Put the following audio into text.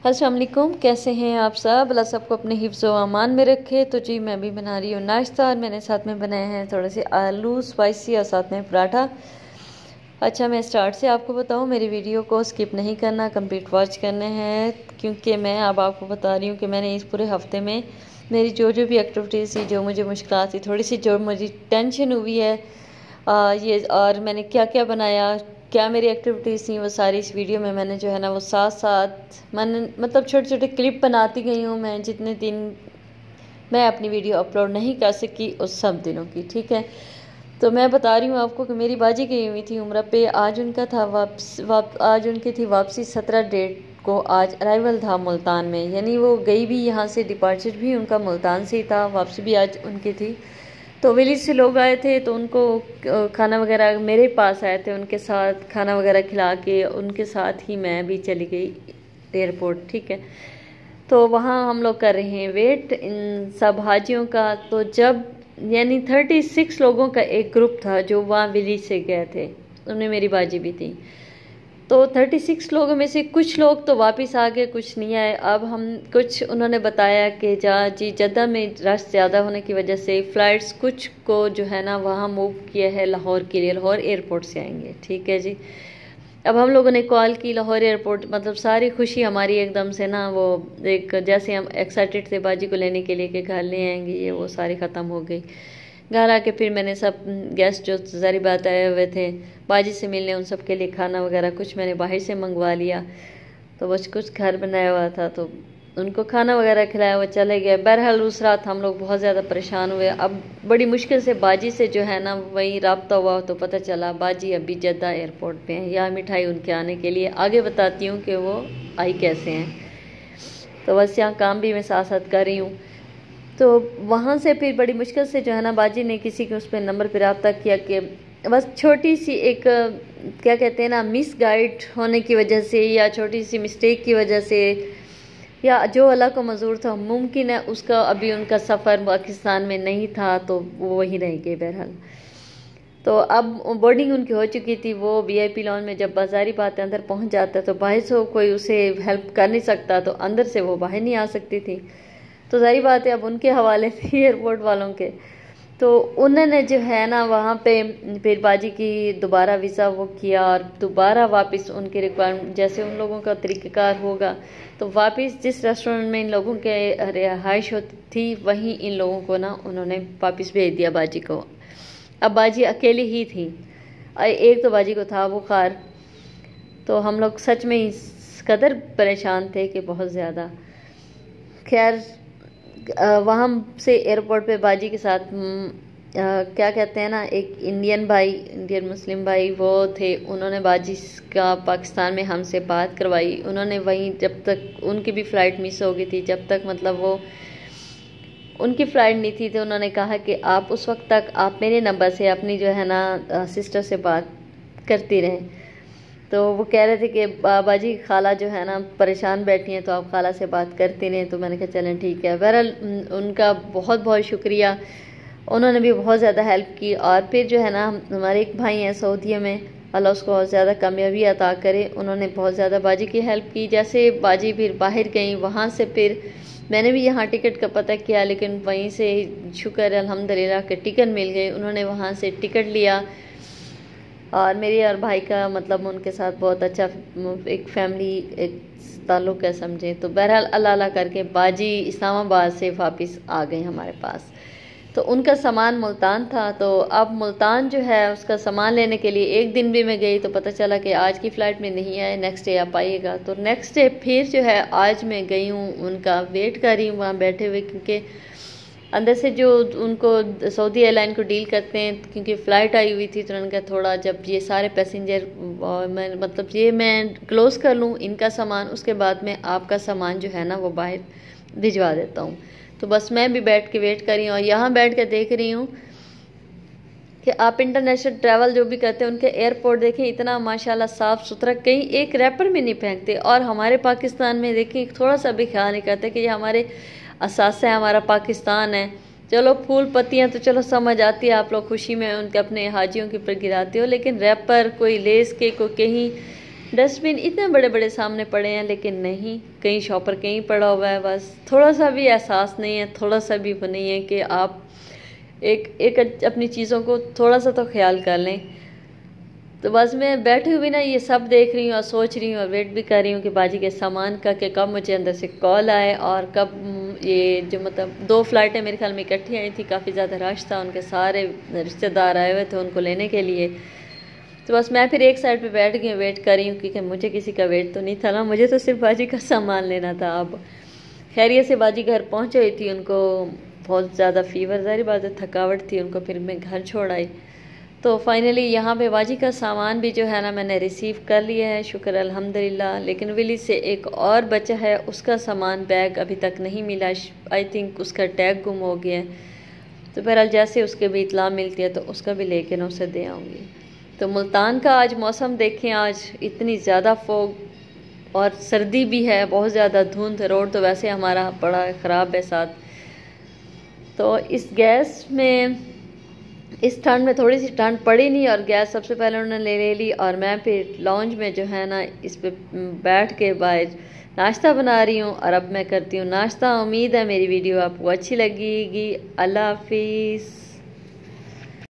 अस्सलाम वालेकुम, कैसे हैं आप सब। अल्लाह सबको अपने हिफ्ज़ व अमान में रखे। तो जी मैं भी बना रही हूँ नाश्ता और मैंने साथ में बनाए हैं थोड़े से आलू स्पाइसी और साथ में पराठा। अच्छा, मैं स्टार्ट से आपको बताऊँ, मेरी वीडियो को स्किप नहीं करना, कंप्लीट वॉच करने हैं, क्योंकि मैं अब आपको बता रही हूँ कि मैंने इस पूरे हफ्ते में मेरी जो जो भी एक्टिविटीज़ थी, जो मुझे मुश्किलात थी, थोड़ी सी जो मुझे टेंशन हुई है ये, और मैंने क्या क्या बनाया, क्या मेरी एक्टिविटीज़ थी, वो सारी इस वीडियो में मैंने जो है ना वो साथ साथ मैंने मतलब छोटे छोटे क्लिप बनाती गई हूँ। मैं जितने दिन मैं अपनी वीडियो अपलोड नहीं कर सकी उस सब दिनों की, ठीक है। तो मैं बता रही हूँ आपको कि मेरी बाजी गई हुई थी उम्र पे। आज उनका था आज उनकी थी वापसी 17 डेट को। आज अराइवल था मुल्तान में, यानी वो गई भी यहाँ से, डिपार्चर भी उनका मुल्तान से ही था, वापसी भी आज उनकी थी। तो विलेज से लोग आए थे तो उनको खाना वगैरह मेरे पास आए थे, उनके साथ खाना वगैरह खिला के उनके साथ ही मैं भी चली गई एयरपोर्ट, ठीक है। तो वहाँ हम लोग कर रहे हैं वेट इन सब हाजियों का। तो जब यानी 36 लोगों का एक ग्रुप था जो वहाँ विलेज से गए थे, उनमें मेरी बाजी भी थी। तो 36 लोगों में से कुछ लोग तो वापस आ गए, कुछ नहीं आए। अब हम कुछ उन्होंने बताया कि जद्दा में रश ज़्यादा होने की वजह से फ़्लाइट्स कुछ को जो है ना वहाँ मूव किया है लाहौर के लिए, लाहौर एयरपोर्ट से आएंगे, ठीक है जी। अब हम लोगों ने कॉल की लाहौर एयरपोर्ट, मतलब सारी खुशी हमारी एकदम से ना वो एक जैसे हम एक्साइटेड थे बाजी को लेने के लिए कि घर ले आएंगे, ये वो सारी ख़त्म हो गई। घर आके फिर मैंने सब गेस्ट जो ज़ारी बात आए हुए थे बाजी से मिलने, उन सब के लिए खाना वगैरह कुछ मैंने बाहर से मंगवा लिया। तो बस कुछ घर बनाया हुआ था तो उनको खाना वगैरह खिलाया, वो चले गए। बहरहाल उस रात हम लोग बहुत ज़्यादा परेशान हुए। अब बड़ी मुश्किल से बाजी से जो है ना वही रब्ता हुआ तो पता चला बाजी अभी जद्दा एयरपोर्ट पे हैं। यह मिठाई उनके आने के लिए आगे बताती हूँ कि वो आई कैसे हैं। तो बस यहाँ काम भी मैं साथ साथ कर रही हूँ। तो वहाँ से फिर बड़ी मुश्किल से जो है ना बाजी ने किसी के उस पर नंबर पर रब्ता किया कि बस छोटी सी एक क्या कहते हैं ना मिस गाइड होने की वजह से या छोटी सी मिस्टेक की वजह से या जो अल्लाह को मंजूर था, मुमकिन है उसका अभी उनका सफ़र पाकिस्तान में नहीं था तो वो वहीं रह गए। बहरहाल तो अब बोर्डिंग उनकी हो चुकी थी। वो VIP लॉन में जब बाजारी बात अंदर पहुंच जाता तो बाहर से कोई उसे हेल्प कर नहीं सकता, तो अंदर से वो बाहर नहीं आ सकती थी। तो सारी बात है अब उनके हवाले थी एयरपोर्ट वालों के। तो उन्होंने जो है ना वहाँ पे फिर बाजी की दोबारा वीज़ा वो किया और दोबारा वापस उनके रिक्वायरमेंट जैसे उन लोगों का तरीक़ाकार होगा तो वापस जिस रेस्टोरेंट में इन लोगों के रिहाइश होती थी वहीं इन लोगों को ना उन्होंने वापस भेज दिया बाजी को। अब बाजी अकेली ही थी, एक तो बाजी को था बुखार। तो हम लोग सच में इस कदर परेशान थे कि बहुत ज़्यादा। खैर वहाँ से एयरपोर्ट पे बाजी के साथ क्या कहते हैं ना एक इंडियन मुस्लिम भाई वो थे, उन्होंने बाजी का पाकिस्तान में हमसे बात करवाई। उन्होंने वहीं जब तक उनकी भी फ़्लाइट मिस हो गई थी, जब तक मतलब वो उनकी फ़्लाइट नहीं थी, तो उन्होंने कहा कि आप उस वक्त तक आप मेरे नंबर से अपनी जो है ना सिस्टर से बात करती रहें। तो वो कह रहे थे कि बाजी खाला जो है ना परेशान बैठी हैं तो आप खाला से बात करती रहें। तो मैंने कहा चलें ठीक है। बहरहाल उनका बहुत बहुत शुक्रिया, उन्होंने भी बहुत ज़्यादा हेल्प की। और फिर जो है ना हमारे एक भाई हैं सऊदीया में, अल्लाह उसको बहुत ज़्यादा कामयाबी अता करे, उन्होंने बहुत ज़्यादा बाजी की हेल्प की। जैसे बाजी फिर बाहर गई, वहाँ से फिर मैंने भी यहाँ टिकट का पता किया, लेकिन वहीं से शुक्र अल्हम्दुलिल्लाह के टिकट मिल गई। उन्होंने वहाँ से टिकट लिया और मेरे और भाई का मतलब उनके साथ बहुत अच्छा एक फैमिली एक ताल्लुक़ है समझे। तो बहरहाल अल्लाह अल्लाह करके बाजी इस्लामाबाद से वापस आ गए हमारे पास। तो उनका सामान मुल्तान था, तो अब मुल्तान जो है उसका सामान लेने के लिए एक दिन भी मैं गई तो पता चला कि आज की फ़्लाइट में नहीं आए, नेक्स्ट डे आप आइएगा। तो नेक्स्ट डे फिर जो है आज मैं गई हूँ, उनका वेट कर रही हूँ वहाँ बैठे हुए, क्योंकि अंदर से जो उनको सऊदी एयरलाइन को डील करते हैं, क्योंकि फ़्लाइट आई हुई थी तो उन्होंने कहा थोड़ा जब ये सारे पैसेंजर मैं मतलब ये मैं क्लोज़ कर लूँ इनका सामान, उसके बाद में आपका सामान जो है ना वो बाहर भिजवा देता हूँ। तो बस मैं भी बैठ के वेट कर रही हूँ और यहाँ बैठ के देख रही हूँ कि आप इंटरनेशनल ट्रैवल जो भी करते हैं उनके एयरपोर्ट देखें इतना माशाल्लाह साफ़ सुथरा, कहीं एक रैपर में नहीं फेंकते। और हमारे पाकिस्तान में देखें थोड़ा सा भी ख्याल नहीं करते कि ये हमारे असासा है, हमारा पाकिस्तान है। चलो फूल पत्तियाँ तो चलो समझ आती है, आप लोग खुशी में उनके अपने हाजियों के ऊपर गिराते हो, लेकिन रैपर कोई लेस के कोई कहीं डस्टबिन इतने बड़े बड़े सामने पड़े हैं, लेकिन नहीं, कहीं शॉपर कहीं पड़ा हुआ है। बस थोड़ा सा भी एहसास नहीं है, थोड़ा सा भी वो नहीं है कि आप एक एक अपनी चीज़ों को थोड़ा सा तो ख्याल कर लें। तो बस मैं बैठी हुई ना ये सब देख रही हूँ और सोच रही हूँ और वेट भी कर रही हूँ कि बाजी के सामान का कि कब मुझे अंदर से कॉल आए और कब ये जो मतलब 2 फ्लाइटें मेरे ख्याल में इकट्ठी आई थी, काफ़ी ज़्यादा रश था, उनके सारे रिश्तेदार आए हुए थे उनको लेने के लिए। तो बस मैं फिर एक साइड पे बैठ गई वेट कर रही हूँ, क्योंकि मुझे किसी का वेट तो नहीं था ना, मुझे तो सिर्फ बाजी का सामान लेना था। अब खैरियत से बाजी घर पहुँच गई थी, उनको बहुत ज़्यादा फीवर, ज़ाहिर बात है थकावट थी उनको, फिर मैं घर छोड़ आई। तो फाइनली यहाँ पे बाजी का सामान भी जो है ना मैंने रिसीव कर लिया है, शुक्र अल्हम्दुलिल्लाह। लेकिन विली से एक और बच्चा है, उसका सामान बैग अभी तक नहीं मिला, आई थिंक उसका टैग गुम हो गया है। तो बहरहाल जैसे उसके भी इतला मिलती है तो उसका भी लेके ना उसे दे आऊँगी। तो मुल्तान का आज मौसम देखें, आज इतनी ज़्यादा फोग और सर्दी भी है, बहुत ज़्यादा धुंध, रोड तो वैसे हमारा बड़ा ख़राब है साथ। तो इस गैस में इस ठंड में थोड़ी सी ठंड पड़ी नहीं और गैस सबसे पहले उन्होंने ले ली और मैं फिर लॉन्ज में जो है ना इस पे बैठ के बाहर नाश्ता बना रही हूँ। और अब मैं करती हूँ नाश्ता। उम्मीद है मेरी वीडियो आपको अच्छी लगेगी। अल्लाह हाफिज़।